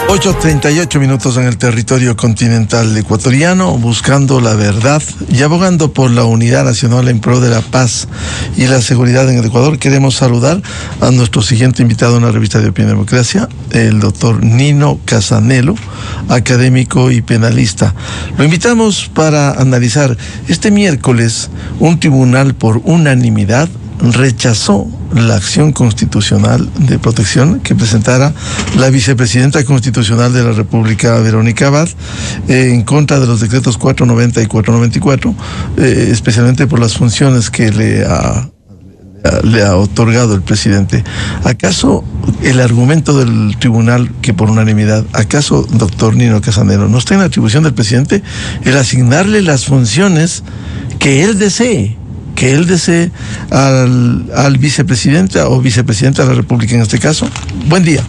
8:38 en el territorio continental ecuatoriano, buscando la verdad y abogando por la unidad nacional en pro de la paz y la seguridad en el Ecuador. Queremos saludar a nuestro siguiente invitado en la revista de Opinión y Democracia, el doctor Nino Casanelo, académico y penalista. Lo invitamos para analizar este miércoles. Un tribunal por unanimidad rechazó la acción constitucional de protección que presentara la vicepresidenta constitucional de la República, Verónica Abad, en contra de los decretos 490 y 494, especialmente por las funciones que le ha otorgado el presidente. ¿Acaso el argumento del tribunal que por unanimidad, acaso, doctor Nino Casanelo, no está en la atribución del presidente el asignarle las funciones que él desee al vicepresidenta o vicepresidenta de la República en este caso? Buen día.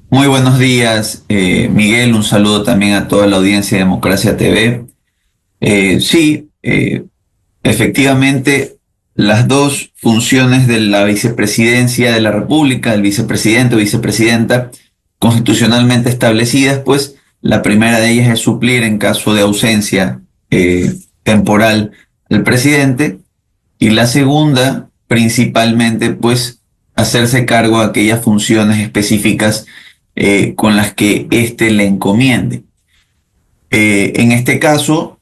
Muy buenos días, Miguel. Un saludo también a toda la audiencia de Democracia TV. Efectivamente, las dos funciones de la vicepresidencia de la República, el vicepresidente o vicepresidenta, constitucionalmente establecidas, pues la primera de ellas es suplir en caso de ausencia temporal el presidente, y la segunda, principalmente, pues, hacerse cargo de aquellas funciones específicas con las que éste le encomiende. En este caso,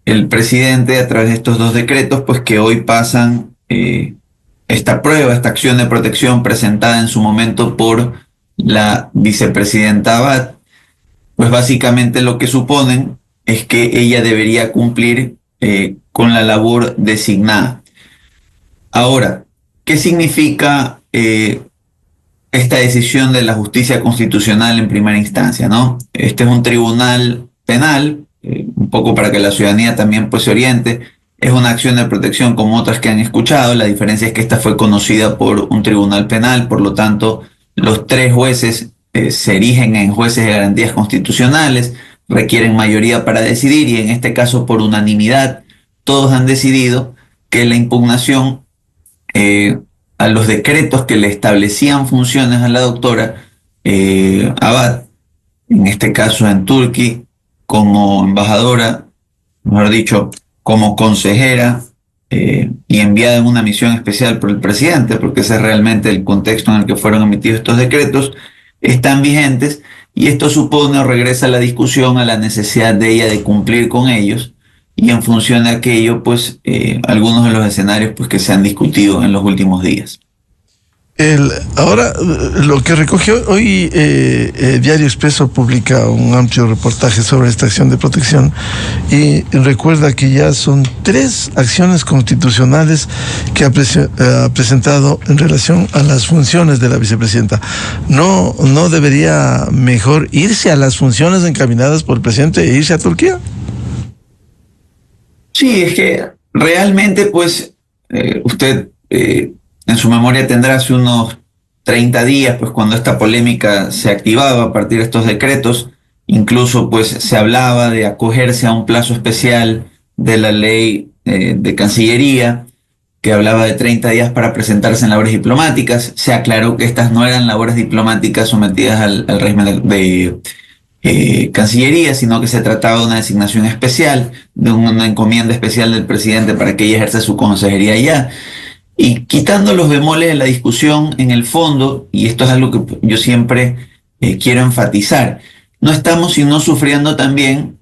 el presidente, a través de estos dos decretos, pues que hoy pasan esta acción de protección presentada en su momento por la vicepresidenta Abad, pues básicamente lo que suponen es que ella debería cumplir con la labor designada. Ahora, ¿qué significa esta decisión de la justicia constitucional en primera instancia, ¿no? Este es un tribunal penal, un poco para que la ciudadanía también pues se oriente. Es una acción de protección como otras que han escuchado. La diferencia es que esta fue conocida por un tribunal penal, por lo tanto, los tres jueces se erigen en jueces de garantías constitucionales, requieren mayoría para decidir, y en este caso por unanimidad todos han decidido que la impugnación a los decretos que le establecían funciones a la doctora Abad, en este caso en Turquía, como embajadora, mejor dicho, como consejera y enviada en una misión especial por el presidente, porque ese es realmente el contexto en el que fueron emitidos estos decretos, están vigentes. Y esto supone o regresa a la discusión a la necesidad de ella de cumplir con ellos, y en función de aquello, pues, algunos de los escenarios pues, que se han discutido en los últimos días. Ahora, lo que recogió hoy Diario Expreso publica un amplio reportaje sobre esta acción de protección y recuerda que ya son 3 acciones constitucionales que ha presentado en relación a las funciones de la vicepresidenta. ¿No debería mejor irse a las funciones encaminadas por el presidente e irse a Turquía? Sí, es que realmente, pues, usted en su memoria tendrá hace unos 30 días, pues cuando esta polémica se activaba a partir de estos decretos, incluso pues se hablaba de acogerse a un plazo especial de la ley de Cancillería, que hablaba de 30 días para presentarse en labores diplomáticas. Se aclaró que estas no eran labores diplomáticas sometidas al régimen de Cancillería, sino que se trataba de una designación especial, de una encomienda especial del presidente para que ella ejerza su consejería allá. Y quitando los bemoles de la discusión, en el fondo, y esto es algo que yo siempre quiero enfatizar, no estamos sino sufriendo también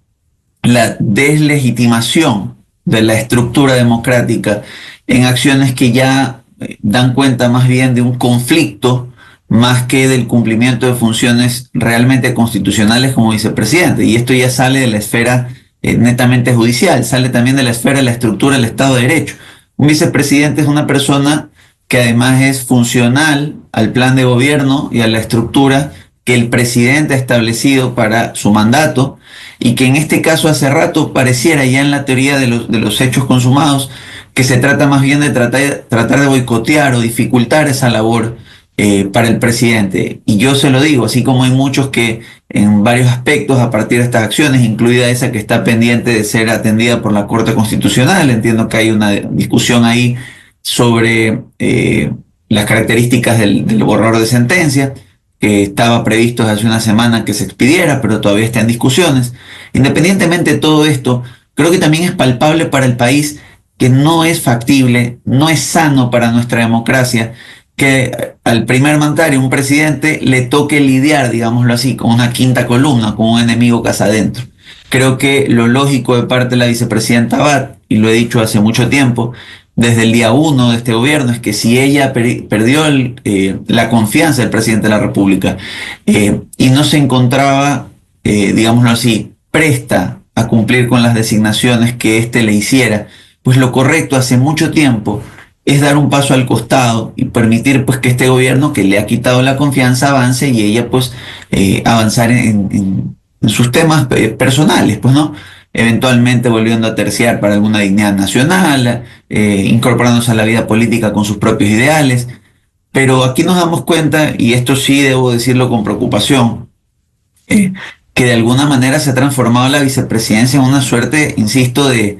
la deslegitimación de la estructura democrática en acciones que ya dan cuenta más bien de un conflicto más que del cumplimiento de funciones realmente constitucionales como vicepresidente. Y esto ya sale de la esfera netamente judicial, sale también de la esfera de la estructura del Estado de Derecho. Un vicepresidente es una persona que además es funcional al plan de gobierno y a la estructura que el presidente ha establecido para su mandato, y que en este caso hace rato pareciera ya en la teoría de los hechos consumados que se trata más bien de tratar de boicotear o dificultar esa labor para el presidente. Y yo se lo digo, así como hay muchos que en varios aspectos a partir de estas acciones, incluida esa que está pendiente de ser atendida por la Corte Constitucional, entiendo que hay una discusión ahí sobre las características del borrador de sentencia, que estaba previsto hace una semana que se expidiera, pero todavía está en discusiones. Independientemente de todo esto, creo que también es palpable para el país que no es factible, no es sano para nuestra democracia que al primer mandatario, un presidente, le toque lidiar, digámoslo así, con una quinta columna, con un enemigo casa adentro. Creo que lo lógico de parte de la vicepresidenta Abad, y lo he dicho hace mucho tiempo, desde el día 1 de este gobierno, es que si ella perdió la confianza del presidente de la República y no se encontraba, digámoslo así, presta a cumplir con las designaciones que éste le hiciera, pues lo correcto hace mucho tiempo es dar un paso al costado y permitir pues que este gobierno que le ha quitado la confianza avance y ella pues avanzar en sus temas personales, pues no, eventualmente volviendo a terciar para alguna dignidad nacional, incorporándose a la vida política con sus propios ideales. Pero aquí nos damos cuenta, y esto sí debo decirlo con preocupación, que de alguna manera se ha transformado la vicepresidencia en una suerte, insisto, de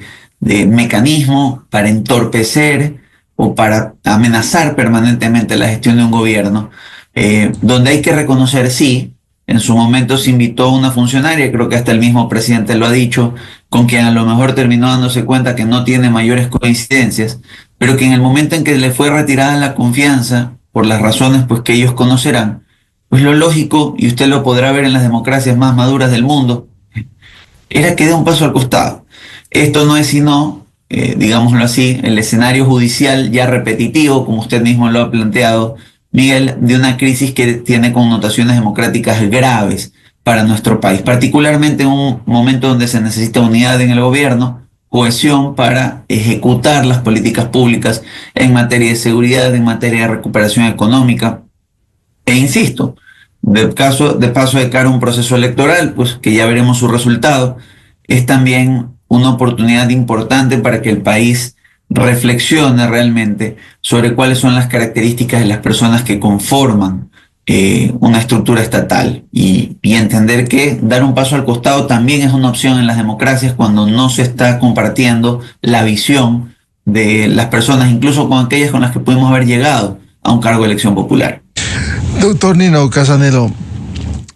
mecanismo para entorpecer o para amenazar permanentemente la gestión de un gobierno, donde hay que reconocer, sí, en su momento se invitó a una funcionaria, creo que hasta el mismo presidente lo ha dicho, con quien a lo mejor terminó dándose cuenta que no tiene mayores coincidencias, pero que en el momento en que le fue retirada la confianza, por las razones pues que ellos conocerán, pues lo lógico, y usted lo podrá ver en las democracias más maduras del mundo, era que dé un paso al costado. Esto no es sino, digámoslo así, el escenario judicial ya repetitivo, como usted mismo lo ha planteado, Miguel, de una crisis que tiene connotaciones democráticas graves para nuestro país, particularmente en un momento donde se necesita unidad en el gobierno, cohesión para ejecutar las políticas públicas en materia de seguridad, en materia de recuperación económica. E insisto, de paso de cara a un proceso electoral, pues que ya veremos su resultado, es también una oportunidad importante para que el país reflexione realmente sobre cuáles son las características de las personas que conforman una estructura estatal y entender que dar un paso al costado también es una opción en las democracias cuando no se está compartiendo la visión de las personas, incluso con aquellas con las que pudimos haber llegado a un cargo de elección popular. Doctor Nino Casanelo,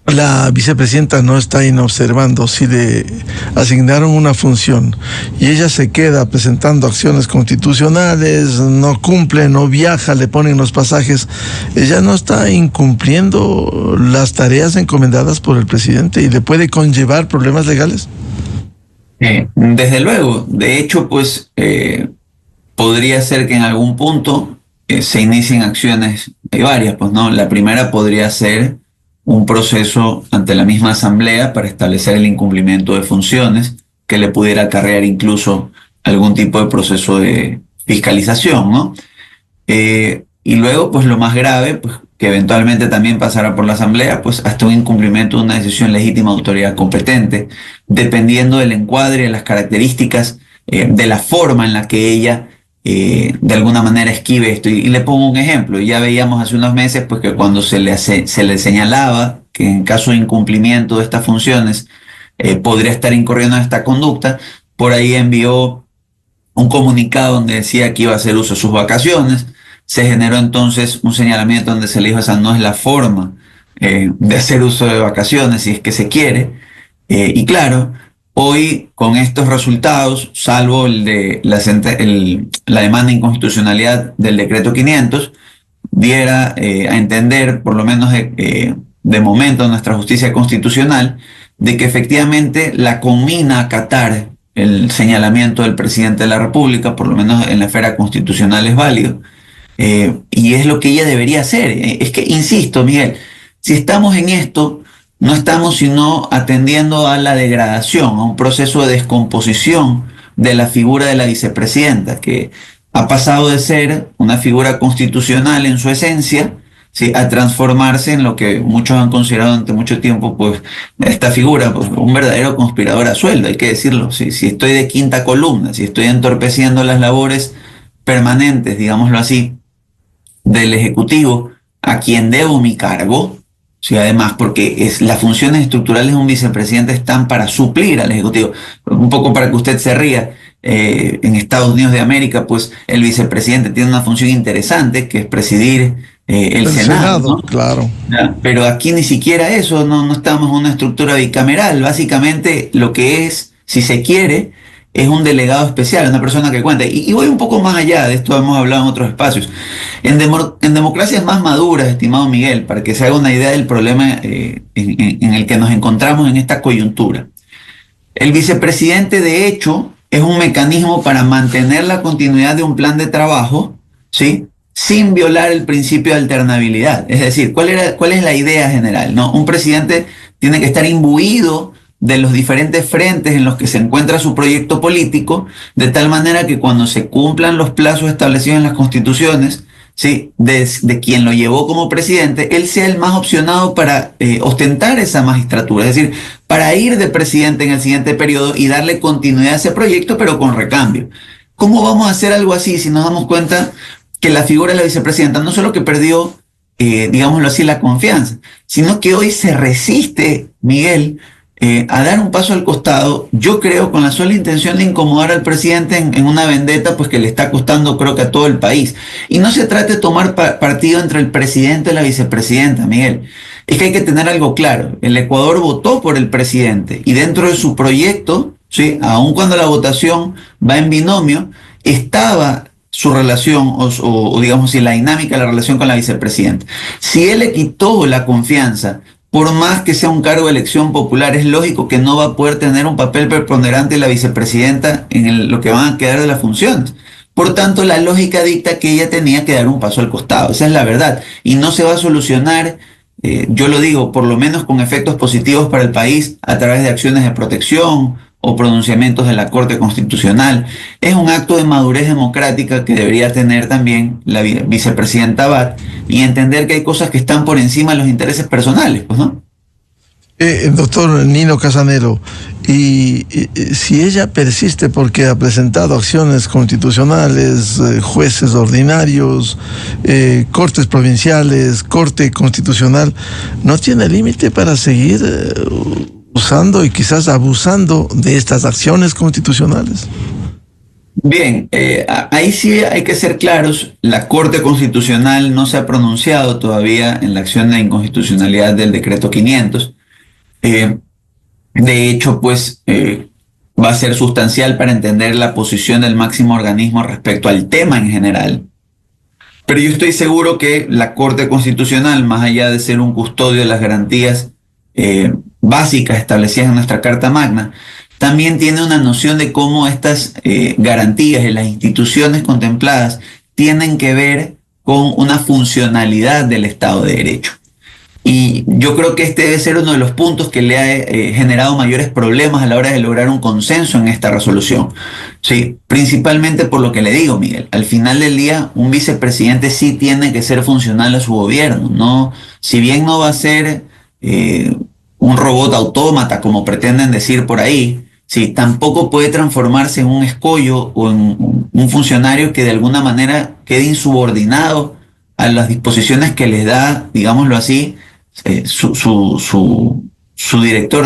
la vicepresidenta no está inobservando. Si le asignaron una función y ella se queda presentando acciones constitucionales, no cumple, no viaja, le ponen los pasajes, ella no está incumpliendo las tareas encomendadas por el presidente y le puede conllevar problemas legales. Desde luego, de hecho, pues podría ser que en algún punto se inicien acciones, hay varias, pues no, la primera podría ser un proceso ante la misma asamblea para establecer el incumplimiento de funciones que le pudiera acarrear incluso algún tipo de proceso de fiscalización, ¿no? Y luego, pues lo más grave, pues que eventualmente también pasará por la asamblea, pues hasta un incumplimiento de una decisión legítima de autoridad competente, dependiendo del encuadre, de las características, de la forma en la que ella de alguna manera esquive esto. Y le pongo un ejemplo. Ya veíamos hace unos meses pues, que cuando se le señalaba que en caso de incumplimiento de estas funciones podría estar incurriendo en esta conducta, por ahí envió un comunicado donde decía que iba a hacer uso de sus vacaciones. Se generó entonces un señalamiento donde se le dijo esa no es la forma de hacer uso de vacaciones si es que se quiere. Y claro, hoy, con estos resultados, salvo el de la demanda de inconstitucionalidad del decreto 500, diera a entender, por lo menos de momento, nuestra justicia constitucional, de que efectivamente la conmina a acatar el señalamiento del presidente de la República, por lo menos en la esfera constitucional es válido, y es lo que ella debería hacer. Es que, insisto, Miguel, si estamos en esto, no estamos sino atendiendo a la degradación, a un proceso de descomposición de la figura de la vicepresidenta, que ha pasado de ser una figura constitucional en su esencia, ¿sí?, a transformarse en lo que muchos han considerado durante mucho tiempo, pues, esta figura, pues, un verdadero conspirador a sueldo, hay que decirlo. Si estoy de quinta columna, si estoy entorpeciendo las labores permanentes, digámoslo así, del Ejecutivo, a quien debo mi cargo, sí, además, porque las funciones estructurales de un vicepresidente están para suplir al Ejecutivo. Un poco para que usted se ría, en Estados Unidos de América, pues el vicepresidente tiene una función interesante, que es presidir el Senado, ¿no? Claro. Pero aquí ni siquiera eso, no estamos en una estructura bicameral. Básicamente lo que es, si se quiere, es un delegado especial, una persona que cuenta. Y voy un poco más allá, de esto hemos hablado en otros espacios. En democracias más maduras, estimado Miguel, para que se haga una idea del problema en el que nos encontramos en esta coyuntura. El vicepresidente, de hecho, es un mecanismo para mantener la continuidad de un plan de trabajo, ¿sí?, sin violar el principio de alternabilidad. Es decir, ¿cuál es la idea general? ¿No? Un presidente tiene que estar imbuido de los diferentes frentes en los que se encuentra su proyecto político, de tal manera que cuando se cumplan los plazos establecidos en las constituciones, ¿sí?, de quien lo llevó como presidente, él sea el más opcionado para ostentar esa magistratura, es decir, para ir de presidente en el siguiente periodo y darle continuidad a ese proyecto, pero con recambio. ¿Cómo vamos a hacer algo así si nos damos cuenta que la figura de la vicepresidenta no solo que perdió, digámoslo así, la confianza, sino que hoy se resiste, Miguel, a dar un paso al costado, yo creo, con la sola intención de incomodar al presidente en una vendetta pues que le está costando, creo que a todo el país? Y no se trata de tomar partido entre el presidente y la vicepresidenta, Miguel. Es que hay que tener algo claro. El Ecuador votó por el presidente y dentro de su proyecto, ¿sí?, aun cuando la votación va en binomio, estaba su relación o digamos si la dinámica de la relación con la vicepresidenta. Si él le quitó la confianza, por más que sea un cargo de elección popular, es lógico que no va a poder tener un papel preponderante la vicepresidenta en lo que van a quedar de las funciones. Por tanto, la lógica dicta que ella tenía que dar un paso al costado. Esa es la verdad. Y no se va a solucionar, yo lo digo, por lo menos con efectos positivos para el país a través de acciones de protección o pronunciamientos de la Corte Constitucional. Es un acto de madurez democrática que debería tener también la vicepresidenta Abad y entender que hay cosas que están por encima de los intereses personales, pues, ¿no? Doctor Nino Casanero, y si ella persiste porque ha presentado acciones constitucionales, jueces ordinarios, cortes provinciales, corte constitucional, ¿no tiene límite para seguir usando y quizás abusando de estas acciones constitucionales? Bien, ahí sí hay que ser claros. La Corte Constitucional no se ha pronunciado todavía en la acción de inconstitucionalidad del decreto 500. De hecho, pues va a ser sustancial para entender la posición del máximo organismo respecto al tema en general. Pero yo estoy seguro que la Corte Constitucional, más allá de ser un custodio de las garantías básicas establecidas en nuestra Carta Magna, también tiene una noción de cómo estas garantías de las instituciones contempladas tienen que ver con una funcionalidad del Estado de Derecho. Y yo creo que este debe ser uno de los puntos que le ha generado mayores problemas a la hora de lograr un consenso en esta resolución. Sí, principalmente por lo que le digo, Miguel. Al final del día, un vicepresidente sí tiene que ser funcional a su gobierno, ¿no? Si bien no va a ser un robot autómata, como pretenden decir por ahí, sí, tampoco puede transformarse en un escollo o en un funcionario que de alguna manera quede insubordinado a las disposiciones que les da, digámoslo así, su director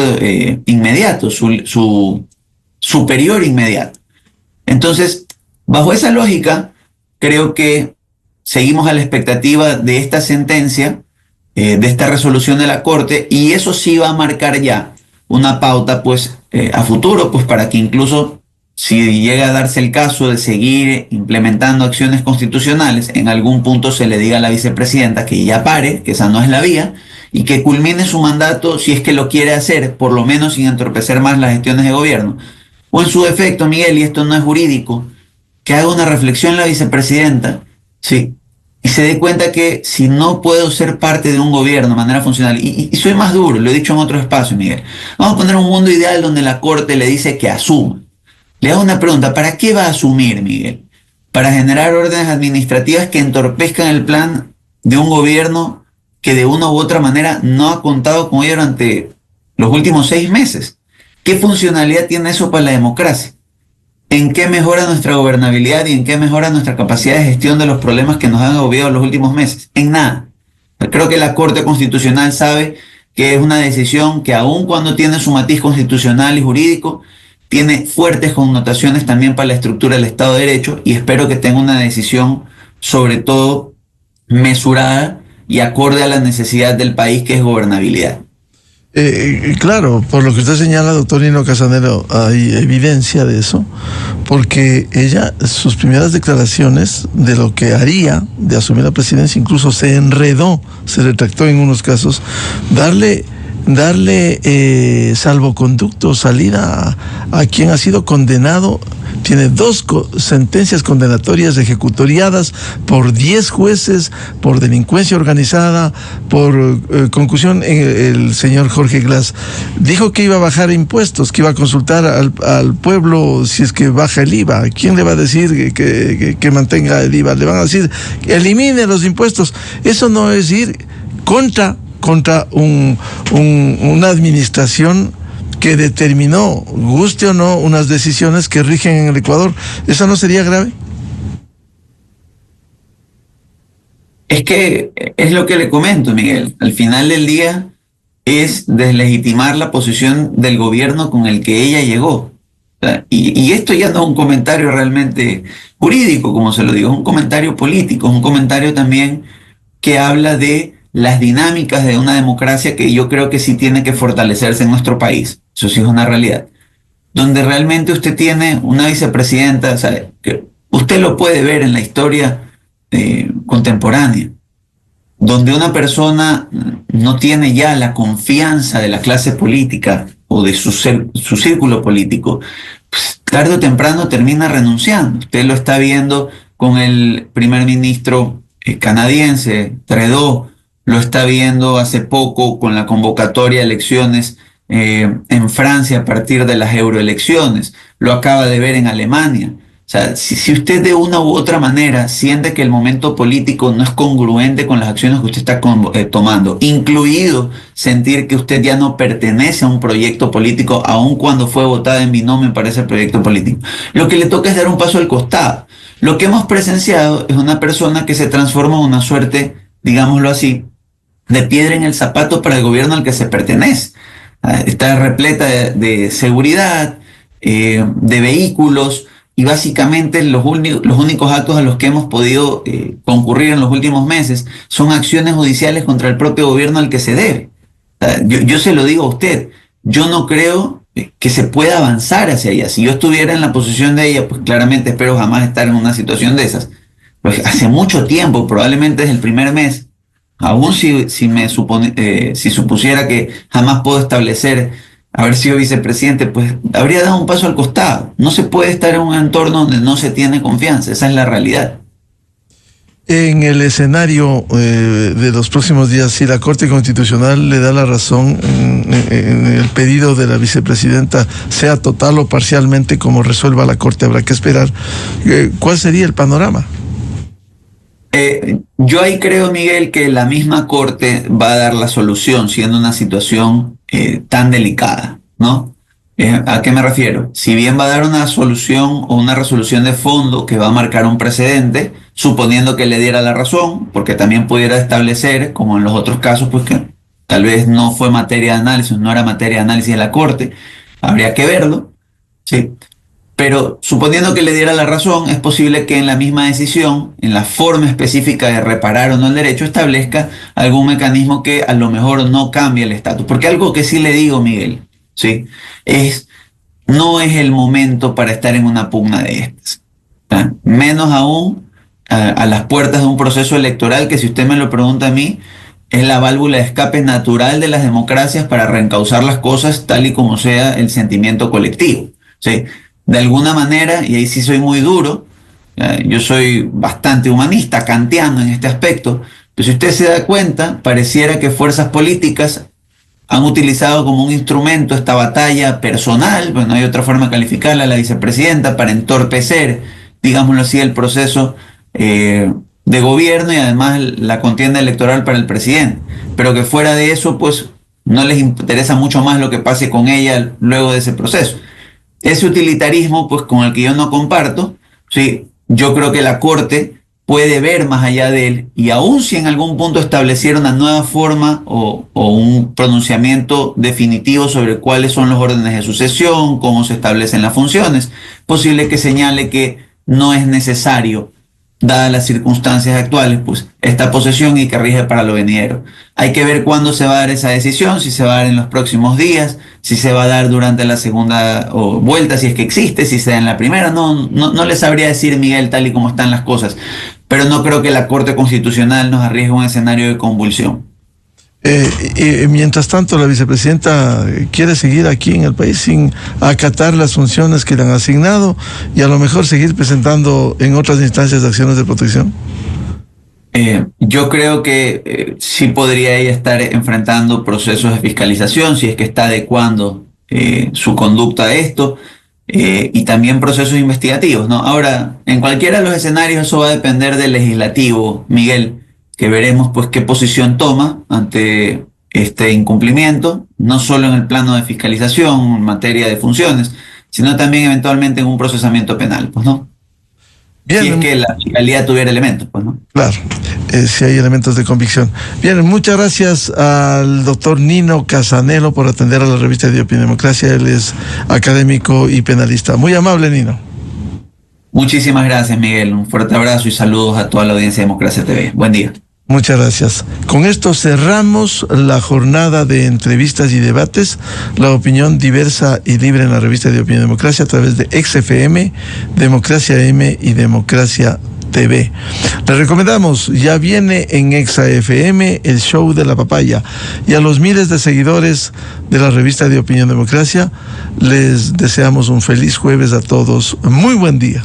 inmediato, su superior inmediato. Entonces, bajo esa lógica, creo que seguimos a la expectativa de esta sentencia, de esta resolución de la Corte, y eso sí va a marcar ya una pauta pues a futuro, pues para que incluso si llega a darse el caso de seguir implementando acciones constitucionales, en algún punto se le diga a la vicepresidenta que ya pare, que esa no es la vía, y que culmine su mandato si es que lo quiere hacer, por lo menos sin entorpecer más las gestiones de gobierno. O en su defecto, Miguel, y esto no es jurídico, que haga una reflexión la vicepresidenta, sí, y se dé cuenta que si no puedo ser parte de un gobierno de manera funcional, y soy más duro, lo he dicho en otro espacio, Miguel, vamos a poner un mundo ideal donde la Corte le dice que asuma. Le hago una pregunta, ¿para qué va a asumir, Miguel? Para generar órdenes administrativas que entorpezcan el plan de un gobierno que de una u otra manera no ha contado con ello durante los últimos 6 meses. ¿Qué funcionalidad tiene eso para la democracia? ¿En qué mejora nuestra gobernabilidad y en qué mejora nuestra capacidad de gestión de los problemas que nos han agobiado los últimos meses? En nada. Creo que la Corte Constitucional sabe que es una decisión que aun cuando tiene su matiz constitucional y jurídico, tiene fuertes connotaciones también para la estructura del Estado de Derecho, y espero que tenga una decisión sobre todo mesurada y acorde a la necesidad del país, que es gobernabilidad. Claro, por lo que usted señala, doctor Nino Casanero, hay evidencia de eso, porque ella, sus primeras declaraciones de lo que haría de asumir la presidencia, incluso se enredó, se retractó en unos casos, darle salvoconducto, salida a quien ha sido condenado. Tiene 2 sentencias condenatorias ejecutoriadas por 10 jueces, por delincuencia organizada, por concusión. El señor Jorge Glass dijo que iba a bajar impuestos, que iba a consultar al pueblo si es que baja el IVA. ¿Quién le va a decir que mantenga el IVA? Le van a decir, elimine los impuestos. Eso no es ir contra una administración que determinó, guste o no, unas decisiones que rigen en el Ecuador. ¿Eso no sería grave? Es que es lo que le comento, Miguel. Al final del día es deslegitimar la posición del gobierno con el que ella llegó. Y esto ya no es un comentario realmente jurídico, como se lo digo, es un comentario político, es un comentario también que habla de las dinámicas de una democracia que yo creo que sí tiene que fortalecerse en nuestro país. Eso sí es una realidad. Donde realmente usted tiene una vicepresidenta, ¿sabe? Que usted lo puede ver en la historia contemporánea, donde una persona no tiene ya la confianza de la clase política o de su círculo político, pues tarde o temprano termina renunciando. Usted lo está viendo con el primer ministro canadiense, Trudeau, lo está viendo hace poco con la convocatoria de elecciones en Francia a partir de las euroelecciones, lo acaba de ver en Alemania. O sea, si usted de una u otra manera siente que el momento político no es congruente con las acciones que usted está tomando, incluido sentir que usted ya no pertenece a un proyecto político, aun cuando fue votada en binomio para ese proyecto político, lo que le toca es dar un paso al costado. Lo que hemos presenciado es una persona que se transforma en una suerte, digámoslo así, de piedra en el zapato para el gobierno al que se pertenece. Está repleta de seguridad, de vehículos, y básicamente los únicos actos a los que hemos podido concurrir en los últimos meses son acciones judiciales contra el propio gobierno al que se debe. Yo se lo digo a usted, yo no creo que se pueda avanzar hacia allá. Si yo estuviera en la posición de ella, pues claramente espero jamás estar en una situación de esas. Pues hace mucho tiempo, probablemente desde el primer mes, aún si supusiera que jamás puedo establecer haber sido vicepresidente, pues habría dado un paso al costado. No se puede estar en un entorno donde no se tiene confianza, esa es la realidad. En el escenario de los próximos días, si la Corte Constitucional le da la razón en el pedido de la vicepresidenta, sea total o parcialmente, como resuelva la Corte, habrá que esperar. ¿Cuál sería el panorama? Yo ahí creo, Miguel, que la misma Corte va a dar la solución, siendo una situación tan delicada, ¿no? ¿A qué me refiero? Si bien va a dar una solución o una resolución de fondo que va a marcar un precedente, suponiendo que le diera la razón, porque también pudiera establecer, como en los otros casos, pues que tal vez no fue materia de análisis, no era materia de análisis de la Corte, habría que verlo, ¿sí? Pero suponiendo que le diera la razón, es posible que en la misma decisión, en la forma específica de reparar o no el derecho, establezca algún mecanismo que a lo mejor no cambie el estatus. Porque algo que sí le digo, Miguel, ¿sí? No es el momento para estar en una pugna de estas. ¿Sí? Menos aún a las puertas de un proceso electoral que, si usted me lo pregunta a mí, es la válvula de escape natural de las democracias para reencauzar las cosas tal y como sea el sentimiento colectivo, ¿sí? De alguna manera, y ahí sí soy muy duro, yo soy bastante humanista, kantiano en este aspecto, pero si usted se da cuenta, pareciera que fuerzas políticas han utilizado como un instrumento esta batalla personal, pues no hay otra forma de calificarla, a la vicepresidenta, para entorpecer, digámoslo así, el proceso de gobierno y además la contienda electoral para el presidente. Pero que fuera de eso, pues no les interesa mucho más lo que pase con ella luego de ese proceso. Ese utilitarismo, pues con el que yo no comparto, ¿sí? Yo creo que la Corte puede ver más allá de él, y aun si en algún punto estableciera una nueva forma o un pronunciamiento definitivo sobre cuáles son los órdenes de sucesión, cómo se establecen las funciones, posible que señale que no es necesario dadas las circunstancias actuales, pues esta posesión y que rige para lo venidero. Hay que ver cuándo se va a dar esa decisión, si se va a dar en los próximos días, si se va a dar durante la segunda vuelta, si es que existe, si se da en la primera. No le sabría decir, Miguel, tal y como están las cosas, pero no creo que la Corte Constitucional nos arriesgue un escenario de convulsión. Mientras tanto, la vicepresidenta quiere seguir aquí en el país sin acatar las funciones que le han asignado y a lo mejor seguir presentando en otras instancias de acciones de protección. Yo creo que sí podría ella estar enfrentando procesos de fiscalización si es que está adecuando su conducta a esto, y también procesos investigativos, ¿no? Ahora, en cualquiera de los escenarios eso va a depender del legislativo, Miguel, que veremos pues qué posición toma ante este incumplimiento, no solo en el plano de fiscalización, en materia de funciones, sino también eventualmente en un procesamiento penal, pues, ¿no? Bien, si es que la fiscalía tuviera elementos, pues, ¿no? Claro, si hay elementos de convicción. Bien, muchas gracias al doctor Nino Casanelo por atender a la revista de Opinión-Democracia. Él es académico y penalista. Muy amable, Nino. Muchísimas gracias, Miguel. Un fuerte abrazo y saludos a toda la audiencia de Democracia TV. Buen día. Muchas gracias. Con esto cerramos la jornada de entrevistas y debates, la opinión diversa y libre en la revista de Opinión Democracia a través de XFM, Democracia M y Democracia TV. Les recomendamos, ya viene en XFM el show de la papaya, y a los miles de seguidores de la revista de Opinión Democracia les deseamos un feliz jueves a todos. Muy buen día.